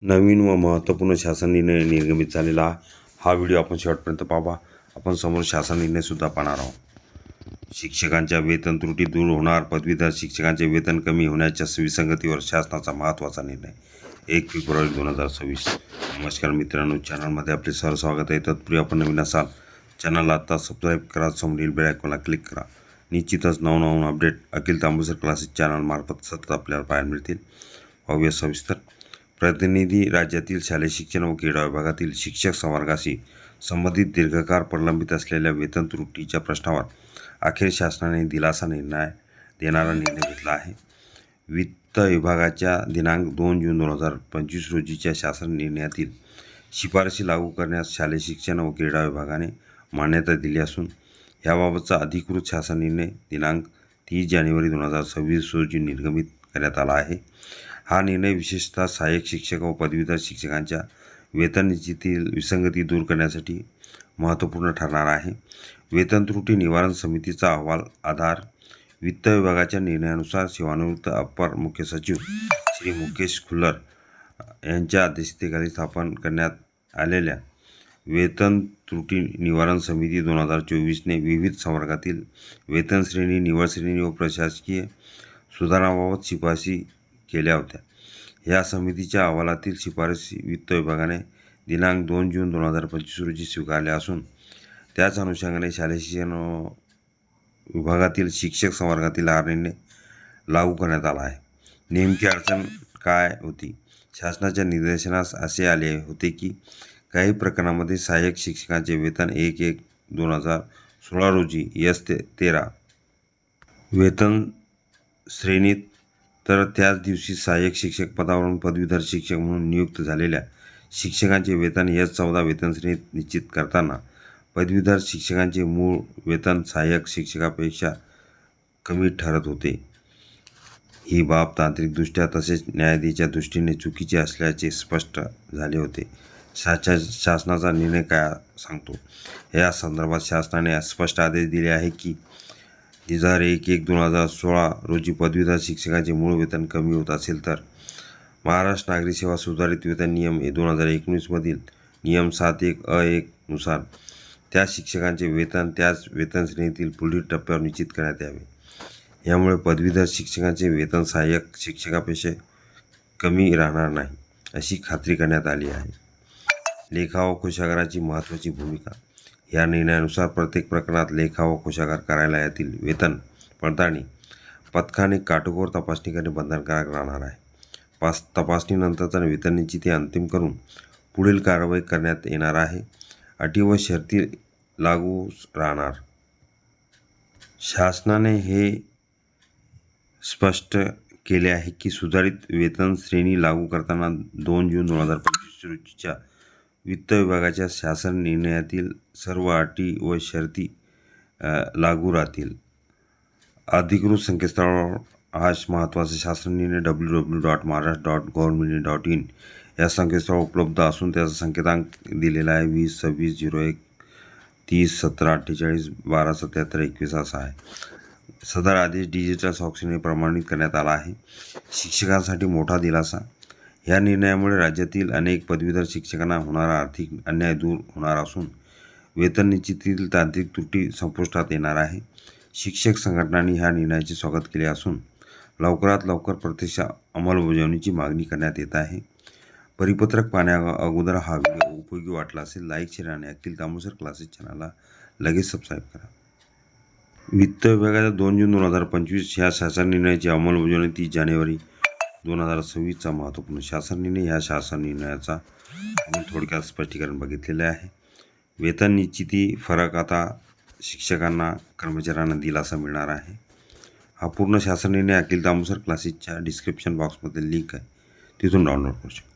नवीन व महत्त्वपूर्ण शासन निर्णय निर्गमित झालेला हा व्हिडिओ आपण शेवटपर्यंत पाहा. आपण समोर शासन निर्णयसुद्धा पाहणार आहोत. शिक्षकांच्या वेतन त्रुटी दूर होणार. पदवीधर शिक्षकांचे वेतन कमी होण्याच्या विसंगतीवर शासनाचा महत्त्वाचा निर्णय 1 फेब्रुवारी 2026. नमस्कार मित्रांनो, चॅनलमध्ये आपले स्वागत आहे. तत्पूर्वी आपण नवीन असाल चॅनलला आता सबस्क्राईब करा, समोरील बेल आयकॉनला क्लिक करा. निश्चितच नवनवीन अपडेट अखिल तांबूसकर क्लासेस चॅनलमार्फत सतत आपल्याला पाहायला मिळतील. पाहूया सविस्तर. प्रतिनिधी राज्यातील शालेय शिक्षण व क्रीडा विभागातील शिक्षक संवर्गाशी संबंधित दीर्घकाळ प्रलंबित असलेल्या वेतन त्रुटीच्या प्रश्नावर अखेर शासनाने दिलासा देणारा निर्णय घेतला आहे. वित्त विभागाच्या दिनांक 2 जून 2025 रोजीच्या शासन निर्णयातील शिफारशी लागू करण्यास शालेय शिक्षण व क्रीडा विभागाने मान्यता दिली असून याबाबतचा अधिकृत शासन निर्णय दिनांक 30 जानेवारी 2026 रोजी निर्गमित करण्यात आला आहे. हा निर्णय विशेषतः सहाय्यक शिक्षक व पदवीधर शिक्षकांच्या वेतन निश्चितीतील विसंगती दूर करण्यासाठी महत्त्वपूर्ण ठरणार आहे. वेतन त्रुटी निवारण समितीचा अहवाल आधार. वित्त विभागाच्या निर्णयानुसार सेवानिवृत्त अपर मुख्य सचिव श्री मुकेश खुल्लर यांच्या अध्यक्षतेखाली स्थापन करण्यात आलेल्या वेतन त्रुटी निवारण समिती 2024ने विविध संवर्गातील वेतन श्रेणी, निवड श्रेणी व प्रशासकीय सुधारणाबाबत शिफारसी केल्या होत्या. या समितीच्या अहवालातील शिफारसी वित्त विभागाने दिनांक 2 जून 2025 रोजी स्वीकारल्या असून त्याच अनुषंगाने शालेय शिक्षण विभागातील शिक्षक संवर्गातील हा निर्णय लागू करण्यात आला आहे. नेमकी अडचण काय होती? शासनाच्या निर्देशनास असे आले होते की काही प्रकरणांमध्ये सहाय्यक शिक्षकांचे वेतन 1/1/2016 रोजी S13 वेतन श्रेणीत तर त्याच दिवशी सहाय्यक शिक्षक पदावरून पदवीधर शिक्षक म्हणून नियुक्त झालेल्या शिक्षकांचे वेतन S14 वेतन श्रेणीत निश्चित करताना पदवीधर शिक्षकांचे मूळ वेतन सहाय्यक शिक्षकापेक्षा कमी ठरत होते. ही बाब तांत्रिकदृष्ट्या तसेच न्यायालयाच्या दृष्टीने चुकीचे असल्याचे स्पष्ट झाले होते. शासनाचा निर्णय काय सांगतो? या संदर्भात शासनाने स्पष्ट आदेश दिले आहे की 1/1/2016 रोजी पदवीधर शिक्षकांचे मूळ वेतन कमी होत असेल तर महाराष्ट्र नागरी सेवा सुधारित वेतन नियम 2019 मधील नियम 7(1)(अ)(1) नुसार त्या शिक्षकांचे वेतन त्याच वेतन श्रेणीतील पुढील टप्प्यावर निश्चित करण्यात यावे. यामुळे पदवीधर शिक्षकांचे वेतन सहाय्यक शिक्षकापेक्षा कमी राहणार नाही अशी खात्री करण्यात आली आहे. लेखा व कोषागाराची महत्त्वाची भूमिका. या निर्णयानुसार प्रत्येक प्रकरणात लेखा व कोषागार कार्यालयातील वेतन पडताळणी पथकाने काटेकोर तपासणी करणे बंधनकारक राहणार आहे. तपासणीनंतरचा वेतन निश्चिती अंतिम करून पुढील कारवाई करण्यात येणार आहे. अटी व शर्ती लागू राहणार. शासनाने हे स्पष्ट केले आहे की सुधारित वेतन श्रेणी लागू करताना 2 जून 2025 रोजीच्या वित्त विभागाच्या शासन निर्णयातील सर्व अटी व शर्ती लागू राहतील. अधिकृत संकेतस्थळावर हा महत्त्वाचा शासन निर्णय www.maharashtra.gov.in या संकेतस्थळावर उपलब्ध असून त्याचा संकेतांक दिलेला आहे 2026/01/30/17/48/12/77/21 असा आहे. सदर आदेश डिजिटल स्वाक्षरीने प्रमाणित करण्यात आला आहे. शिक्षकांसाठी मोठा दिलासा. या निर्णयामुळे राज्यातील अनेक पदवीधर शिक्षकांना होणारा आर्थिक अन्याय दूर होणार असून वेतन निश्चितीतील तांत्रिक त्रुटी संपुष्टात येणार आहे. शिक्षक संघटनांनी ह्या निर्णयाचे स्वागत केले असून लवकरात लवकर प्रत्यक्ष अंमलबजावणीची मागणी करण्यात येत आहे. परिपत्रक पाहण्या अगोदर हा व्हिडिओ उपयोगी वाटला असेल लाईक, शेअर आणि अखिल तांबूसकर क्लासेस चॅनलला लगेच सबस्क्राईब करा. वित्त विभागाच्या 2 जून 2025 ह्या शासन निर्णयाची अंमलबजावणी 30 जानेवारी 2026चा महत्त्वपूर्ण शासन निर्णय. ह्या शासन निर्णयाचा आपण थोडक्यात स्पष्टीकरण बघितलेले आहे. वेतन निश्चिती फरक आता शिक्षकांना कर्मचाऱ्यांना दिलासा मिळणार आहे. हा पूर्ण शासन निर्णय अखिल तांबूसकर क्लासेसच्या डिस्क्रिप्शन बॉक्समध्ये लिंक आहे, तिथून डाउनलोड करू शकता.